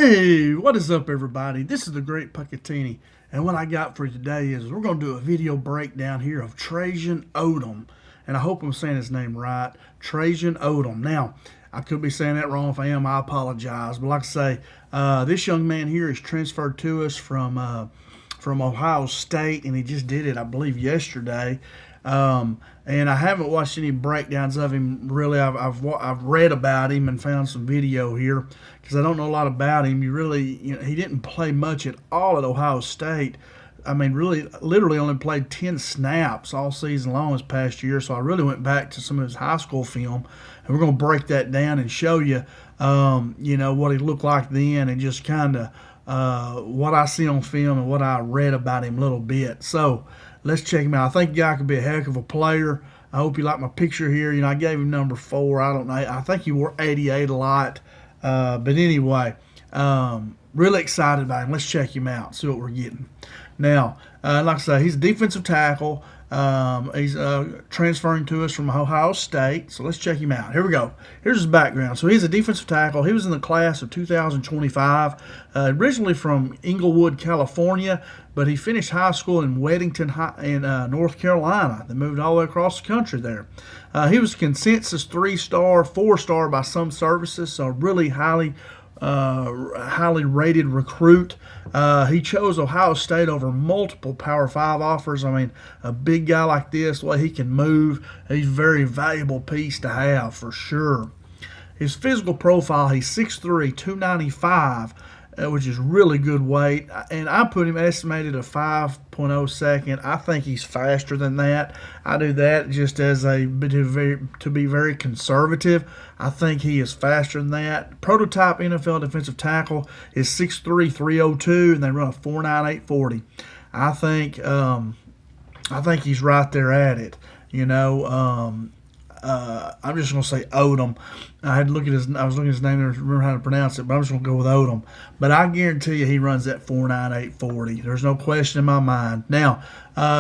Hey, what is up, everybody? This is the Great Puckettini, and what I got for you today is we're going to do a video breakdown here of Trajen Odom, and I hope I'm saying his name right, Trajen Odom. Now, I could be saying that wrong. If I am, I apologize. But like I say, this young man here is transferred to us from Ohio State, and he just did it, I believe, yesterday. And I haven't watched any breakdowns of him really. I've read about him and found some video here because I don't know a lot about him. He didn't play much at all at Ohio State. I mean, really, literally only played 10 snaps all season long this past year. So I really went back to some of his high school film, and we're going to break that down and show you, what he looked like then, and just kind of what I see on film and what I read about him a little bit. So let's check him out. I think the guy could be a heck of a player. I hope you like my picture here. I gave him number 4. I don't know. I think he wore 88 a lot. But anyway, really excited about him. Let's check him out, see what we're getting. Now, like I say, he's a defensive tackle. He's transferring to us from Ohio State. So let's check him out. Here we go. Here's his background. So he's a defensive tackle. He was in the class of 2025, originally from Inglewood, California, but he finished high school in Weddington in North Carolina. They moved all the way across the country there. He was consensus 3-star, 4-star by some services, so really highly rated recruit. He chose Ohio State over multiple Power 5 offers. I mean, a big guy like this, the way he can move, he's a very valuable piece to have for sure. His physical profile, he's 6'3", 295, which is really good weight. And I put him estimated a 5.0 second. I think he's faster than that. I do that just as to be very conservative. I think he is faster than that. Prototype NFL defensive tackle is 6'3", 302, and they run a 4.98 40. I think he's right there at it. I'm just going to say Odom. I was looking at his name there to remember how to pronounce it, but I'm just going to go with Odom. But I guarantee you he runs that 4.98 40. There's no question in my mind. Now,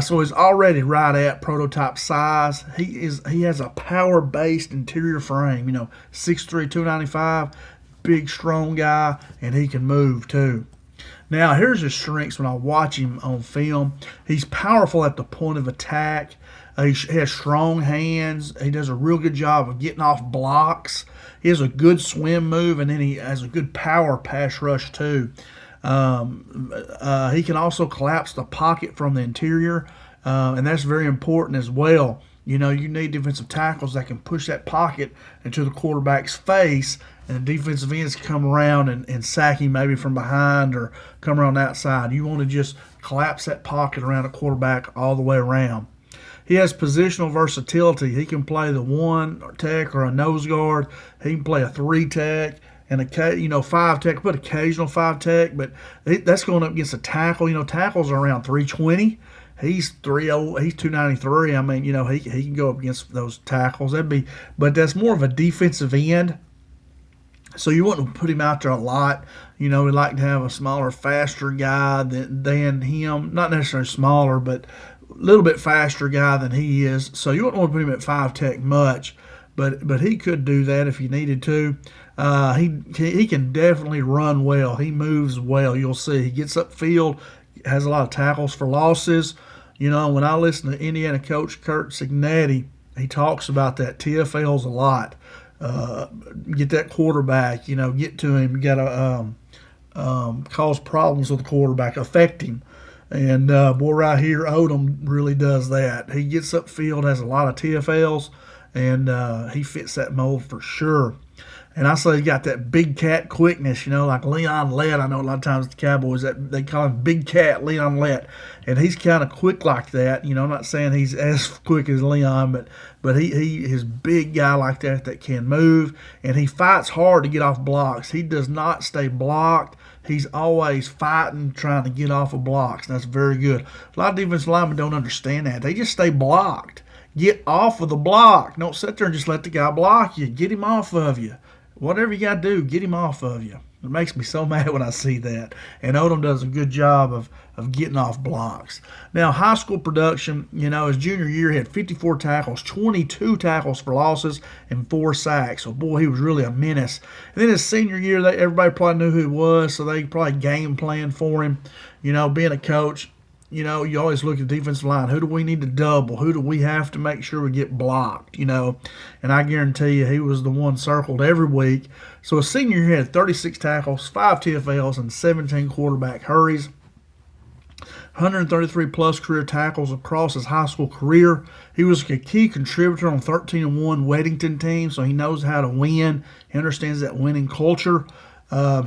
so he's already right at prototype size. He has a power-based interior frame. 6'3", 295, big, strong guy, and he can move too. Now, here's his strengths when I watch him on film. He's powerful at the point of attack. He has strong hands. He does a real good job of getting off blocks. He has a good swim move, and then he has a good power pass rush too. He can also collapse the pocket from the interior, and that's very important as well. You need defensive tackles that can push that pocket into the quarterback's face, and the defensive ends come around and sack him maybe from behind or come around the outside. You want to just collapse that pocket around a quarterback all the way around. He has positional versatility. He can play the 1 tech or a nose guard. He can play a 3 tech and a 5 tech, but occasional 5 tech. But that's going up against a tackle. Tackles are around 320. He's 3'0". He's 293. I mean, he can go up against those tackles. But that's more of a defensive end. So you want to put him out there a lot. We'd like to have a smaller, faster guy than him. Not necessarily smaller, but a little bit faster guy than he is. So you wouldn't want to put him at 5 tech much, but he could do that if you needed to. He can definitely run well. He moves well. You'll see. He gets upfield, has a lot of tackles for losses. When I listen to Indiana coach Kurt Cignetti, he talks about that TFLs a lot. Get that quarterback, get to him. You got to cause problems with the quarterback, affect him. And boy, right here, Odom really does that. He gets upfield, has a lot of TFLs, and he fits that mold for sure. And I say he got that big cat quickness, like Leon Lett. I know a lot of times the Cowboys, they call him Big Cat, Leon Lett. And he's kind of quick like that. I'm not saying he's as quick as Leon, but he is a big guy like that can move. And he fights hard to get off blocks. He does not stay blocked. He's always fighting, trying to get off of blocks. And that's very good. A lot of defensive linemen don't understand that. They just stay blocked. Get off of the block. Don't sit there and just let the guy block you. Get him off of you. Whatever you got to do, get him off of you. It makes me so mad when I see that. And Odom does a good job of getting off blocks. Now, high school production, his junior year he had 54 tackles, 22 tackles for losses, and 4 sacks. So, boy, he was really a menace. And then his senior year, everybody probably knew who he was, so they probably game planned for him. Being a coach, you always look at the defensive line. Who do we need to double? Who do we have to make sure we get blocked? And I guarantee you he was the one circled every week. So his senior year he had 36 tackles, 5 TFLs, and 17 quarterback hurries. 133 plus career tackles across his high school career. He was a key contributor on 13-1 Weddington team, so he knows how to win. He understands that winning culture.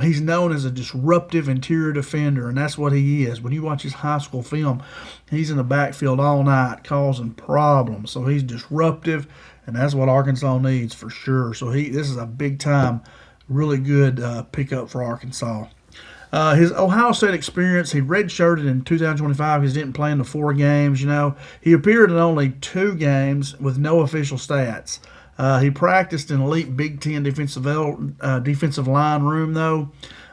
He's known as a disruptive interior defender, and that's what he is. When you watch his high school film, he's in the backfield all night causing problems. So he's disruptive, and that's what Arkansas needs for sure. So this is a big-time, really good pickup for Arkansas. His Ohio State experience, he redshirted in 2025. He didn't play in the 4 games, He appeared in only 2 games with no official stats. He practiced in elite Big Ten defensive line room, though.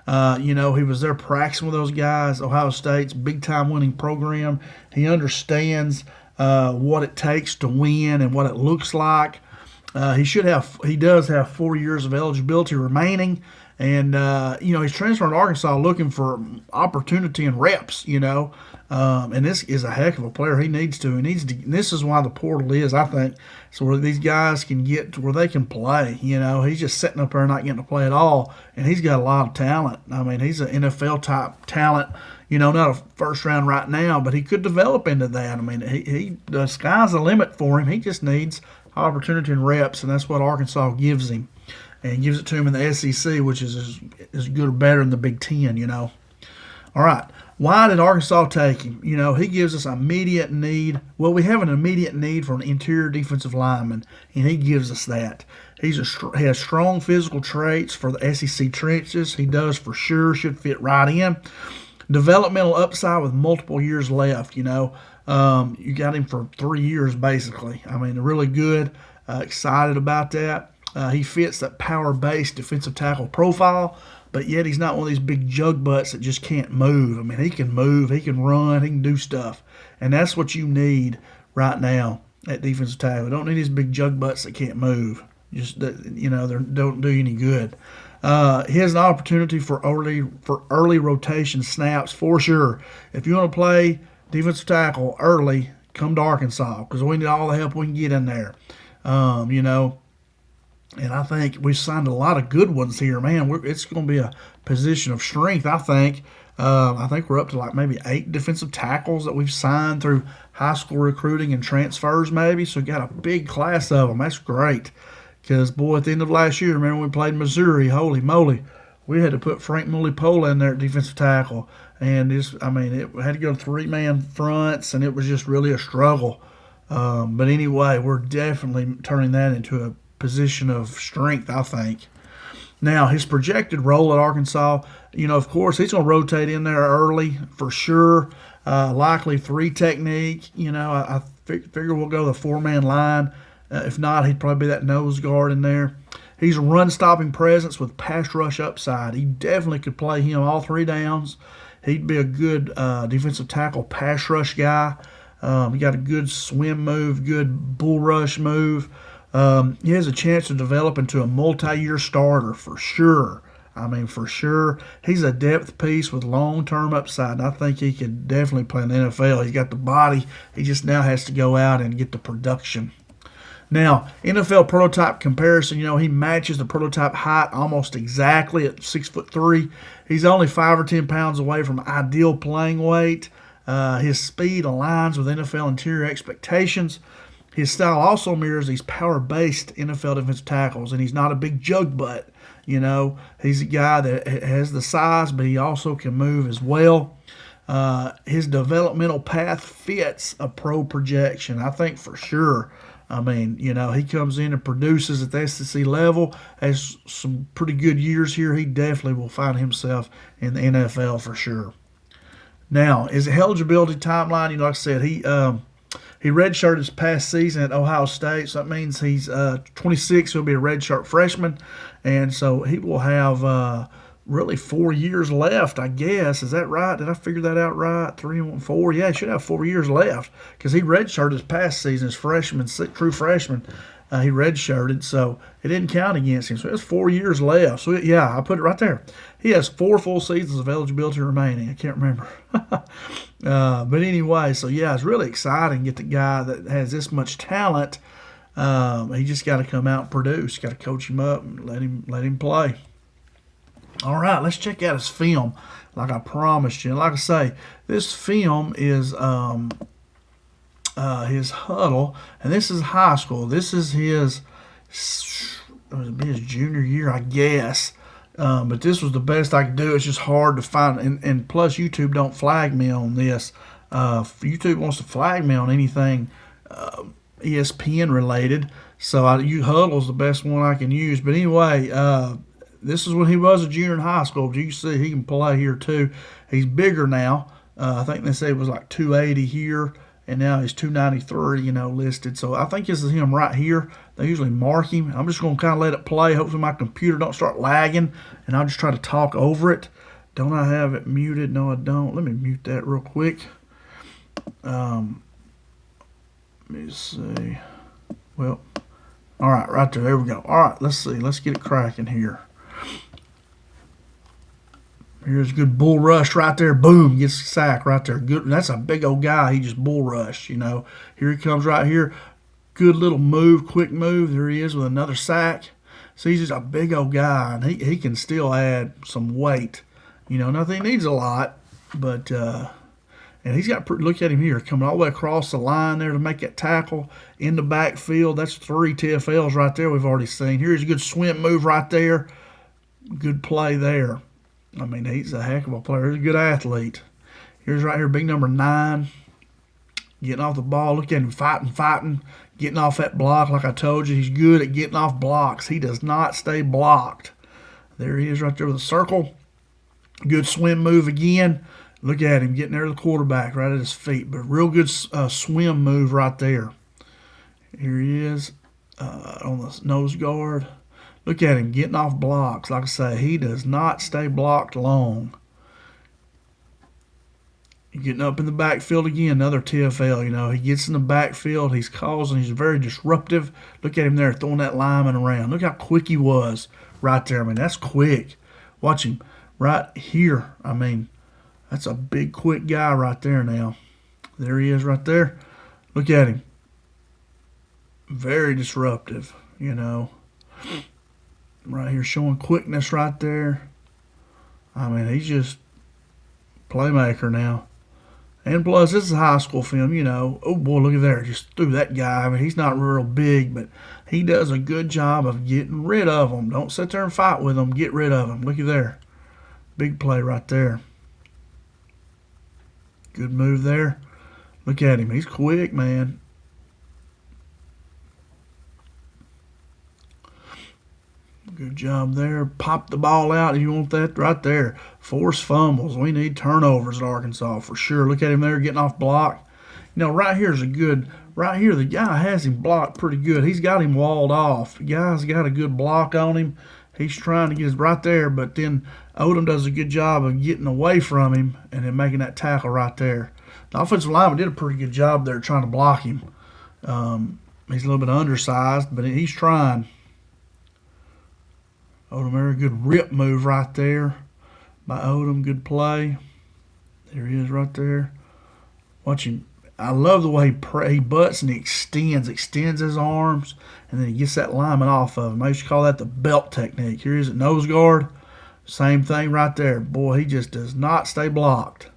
He was there practicing with those guys. Ohio State's big-time winning program. He understands what it takes to win and what it looks like. He does have 4 years of eligibility remaining. And, he's transferring to Arkansas looking for opportunity and reps, and this is a heck of a player. He needs to. This is why the portal is, I think, so where these guys can get to where they can play. He's just sitting up there not getting to play at all, and he's got a lot of talent. I mean, he's an NFL-type talent, not a first round right now, but he could develop into that. I mean, the sky's the limit for him. He just needs opportunity and reps, and that's what Arkansas gives him. And gives it to him in the SEC, which is as good or better than the Big Ten, All right. Why did Arkansas take him? He gives us immediate need. Well, we have an immediate need for an interior defensive lineman, and he gives us that. He has strong physical traits for the SEC trenches. He does for sure. Should fit right in. Developmental upside with multiple years left, You got him for 3 years, basically. I mean, really good. Excited about that. He fits that power-based defensive tackle profile, but yet he's not one of these big jug butts that just can't move. I mean, he can move, he can run, he can do stuff. And that's what you need right now at defensive tackle. You don't need these big jug butts that can't move. Just, they don't do you any good. He has an opportunity for early rotation snaps for sure. If you want to play defensive tackle early, come to Arkansas because we need all the help we can get in there. And I think we've signed a lot of good ones here, man. It's going to be a position of strength, I think. I think we're up to like maybe 8 defensive tackles that we've signed through high school recruiting and transfers maybe. So we got a big class of them. That's great. Because, boy, at the end of last year, remember when we played Missouri, holy moly, we had to put Frank Mulipola in there at defensive tackle. And it had to go 3-man fronts, and it was just really a struggle. But anyway, we're definitely turning that into a position of strength, I think. Now, his projected role at Arkansas, of course, he's going to rotate in there early for sure. Likely 3 technique. I figure we'll go the 4-man line. If not, he'd probably be that nose guard in there. He's a run-stopping presence with pass rush upside. He definitely could play him all 3 downs. He'd be a good defensive tackle pass rush guy. He got a good swim move, good bull rush move. He has a chance to develop into a multi-year starter for sure. I mean, for sure. He's a depth piece with long-term upside, and I think he could definitely play in the NFL. He's got the body. He just now has to go out and get the production. Now, NFL prototype comparison, he matches the prototype height almost exactly at 6'3". He's only 5 or 10 pounds away from ideal playing weight. His speed aligns with NFL interior expectations. His style also mirrors these power-based NFL defensive tackles, and he's not a big jug butt. He's a guy that has the size, but he also can move as well. His developmental path fits a pro projection, I think for sure. I mean, he comes in and produces at the SEC level, has some pretty good years here. He definitely will find himself in the NFL for sure. Now, his eligibility timeline, like I said, he redshirted his past season at Ohio State, so that means he's 26. He'll be a redshirt freshman, and so he will have really 4 years left, I guess. Is that right? Did I figure that out right? 3 and 1, 4. Yeah, he should have 4 years left because he redshirted his past season as freshman, true freshman. He redshirted, so it didn't count against him. So he has 4 years left. So yeah, I put it right there. He has 4 full seasons of eligibility remaining. I can't remember. But anyway, so yeah, it's really exciting to get the guy that has this much talent. He just got to come out and produce. Got to coach him up and let him play. All right, let's check out his film, like I promised you. And like I say, this film is his huddle, and this is high school. This is his junior year, I guess. But this was the best I could do. It's just hard to find, and plus YouTube don't flag me on this. If YouTube wants to flag me on anything ESPN related, so Huddle's the best one I can use. But anyway, this is when he was a junior in high school. But you can see he can play here too. He's bigger now. I think they say it was like 280 here, and now he's 293, listed. So I think this is him right here. They usually mark him. I'm just going to kind of let it play. Hopefully my computer don't start lagging, and I'll just try to talk over it. Don't I have it muted? No, I don't. Let me mute that real quick. Let me see. Well, all right, right there. There we go. All right, let's see. Let's get it cracking here. Here's a good bull rush right there. Boom, gets the sack right there. Good. That's a big old guy. He just bull rushed, Here he comes right here. Good little move, quick move. There he is with another sack. So he's just a big old guy, and he can still add some weight. Nothing needs a lot, but and he's got, look at him here, coming all the way across the line there to make that tackle in the backfield. That's 3 TFLs right there we've already seen. Here's a good swim move right there. Good play there. I mean, he's a heck of a player. He's a good athlete. Here's right here, big number 9, getting off the ball. Look at him fighting, getting off that block. Like I told you, he's good at getting off blocks. He does not stay blocked. There he is right there with a circle. Good swim move again. Look at him getting there to the quarterback right at his feet. But real good swim move right there. Here he is on the nose guard. Look at him getting off blocks. Like I say, he does not stay blocked long. Getting up in the backfield again, another TFL. He gets in the backfield. He's very disruptive. Look at him there throwing that lineman around. Look how quick he was right there. I mean, that's quick. Watch him right here. I mean, that's a big, quick guy right there now. There he is right there. Look at him. Very disruptive, Right here showing quickness right there. I mean, he's just playmaker now. And plus, this is a high school film, Oh, boy, look at there. Just threw that guy. I mean, he's not real big, but he does a good job of getting rid of them. Don't sit there and fight with them. Get rid of them. Look at there. Big play right there. Good move there. Look at him. He's quick, man. Good job there. Pop the ball out if you want that right there. Force fumbles. We need turnovers at Arkansas for sure. Look at him there getting off block. Right here is a good, right here the guy has him blocked pretty good. He's got him walled off. The guy's got a good block on him. He's trying to get right there, but then Odom does a good job of getting away from him and then making that tackle right there. The offensive lineman did a pretty good job there trying to block him. He's a little bit undersized, but he's trying. Odom there, good rip move right there by Odom. Good play. There he is right there. Watch him. I love the way he butts and he extends his arms, and then he gets that lineman off of him. I used to call that the belt technique. Here he is at nose guard. Same thing right there. Boy, he just does not stay blocked.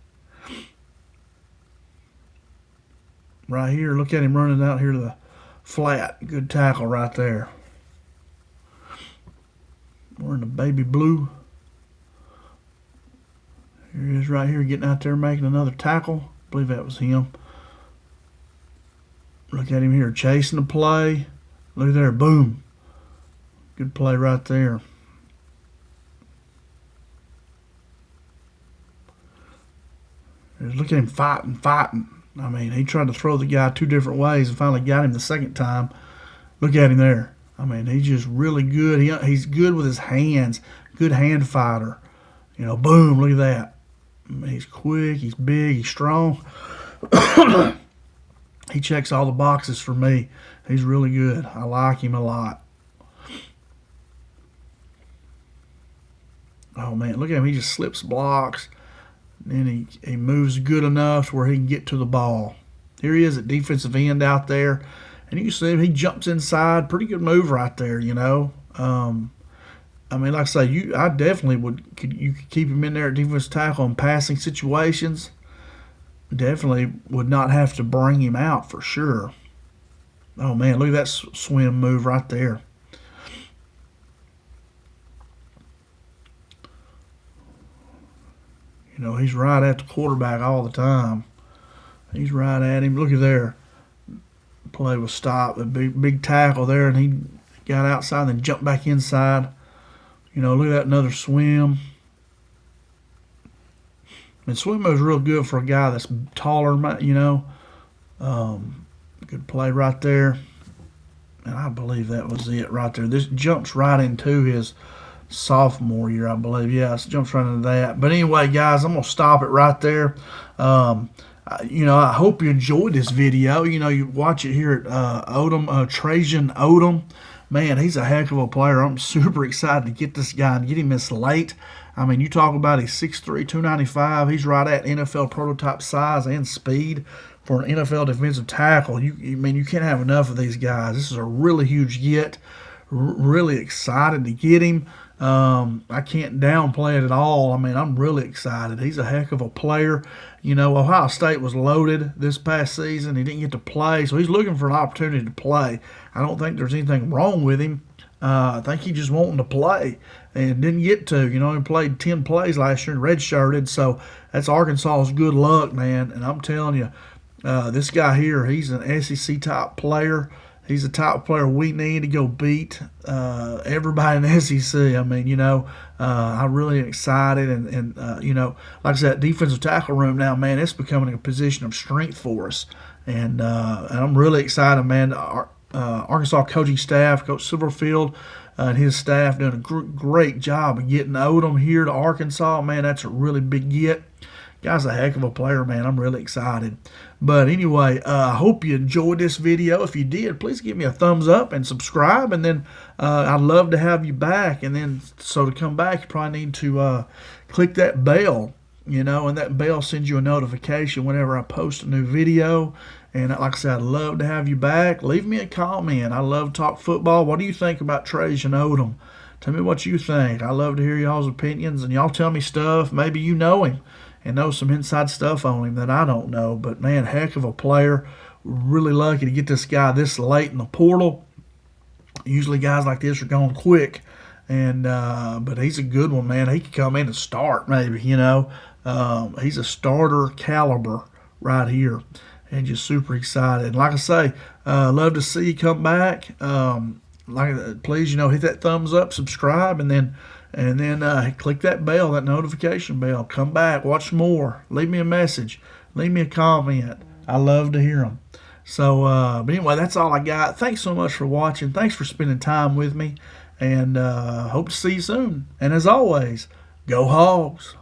Right here, look at him running out here to the flat. Good tackle right there. We're in the baby blue. Here he is right here getting out there making another tackle. I believe that was him. Look at him here chasing the play. Look there, boom. Good play right there. Look at him fighting. I mean, he tried to throw the guy 2 different ways and finally got him the second time. Look at him there. I mean, he's just really good. He's good with his hands. Good hand fighter. You know, boom, look at that. He's quick, he's big, he's strong. He checks all the boxes for me. He's really good. I like him a lot. Oh, man, look at him. He just slips blocks. Then he moves good enough to where he can get to the ball. Here he is at defensive end out there. And you can see him. He jumps inside. Pretty good move right there, you know. I mean, like I say, I definitely you could keep him in there at defensive tackle in passing situations. Definitely would not have to bring him out for sure. Oh, man, look at that swim move right there. You know, he's right at the quarterback all the time. He's right at him. Look at there. Play was stopped. A big tackle there, and he got outside and then jumped back inside. You know, look at that, another swim. And swim was real good for a guy that's taller, you know. Good play right there. And I believe that was it right there. This jumps right into his sophomore year, I believe. Yeah, it jumps right into that. But anyway, guys, I'm going to stop it right there. You know, I hope you enjoyed this video. You know, you watch it here at Trajen Odom. Man, he's a heck of a player. I'm super excited to get this guy and get him this late. I mean, you talk about he's 6'3", 295. He's right at NFL prototype size and speed for an NFL defensive tackle. I mean, you can't have enough of these guys. This is a really huge get. Really excited to get him. I can't downplay it at all. I mean, I'm really excited. He's a heck of a player. You know, Ohio State was loaded this past season. He didn't get to play, so he's looking for an opportunity to play. I don't think there's anything wrong with him. I think he just wanting to play and didn't get to. You know, he played 10 plays last year and redshirted, so that's Arkansas's good luck, man. And I'm telling you, this guy here, he's an SEC-type player. He's the type of player we need to go beat everybody in the SEC. I mean, you know, I'm really excited. And you know, like I said, defensive tackle room now, man, it's becoming a position of strength for us. And I'm really excited, man. Our Arkansas coaching staff, Coach Silverfield and his staff doing a great job of getting Odom here to Arkansas. Man, that's a really big get. Guy's a heck of a player, man. I'm really excited. But anyway, I hope you enjoyed this video. If you did, please give me a thumbs up and subscribe. And then I'd love to have you back. And then so to come back, you probably need to click that bell, you know, and that bell sends you a notification whenever I post a new video. And like I said, I'd love to have you back. Leave me a comment. I love to talk football. What do you think about Trajen Odom? Tell me what you think. I love to hear y'all's opinions. And y'all tell me stuff. Maybe you know him and know some inside stuff on him that I don't know. But, man, heck of a player. Really lucky to get this guy this late in the portal. Usually guys like this are going quick. And but he's a good one, man. He could come in and start maybe, you know. He's a starter caliber right here. And just super excited. And like I say, love to see you come back. Please, you know, hit that thumbs up, subscribe, and then click that bell, that notification bell. Come back, watch more. Leave me a message. Leave me a comment. I love to hear them. So, but anyway, that's all I got. Thanks so much for watching. Thanks for spending time with me. And hope to see you soon. And as always, go Hogs.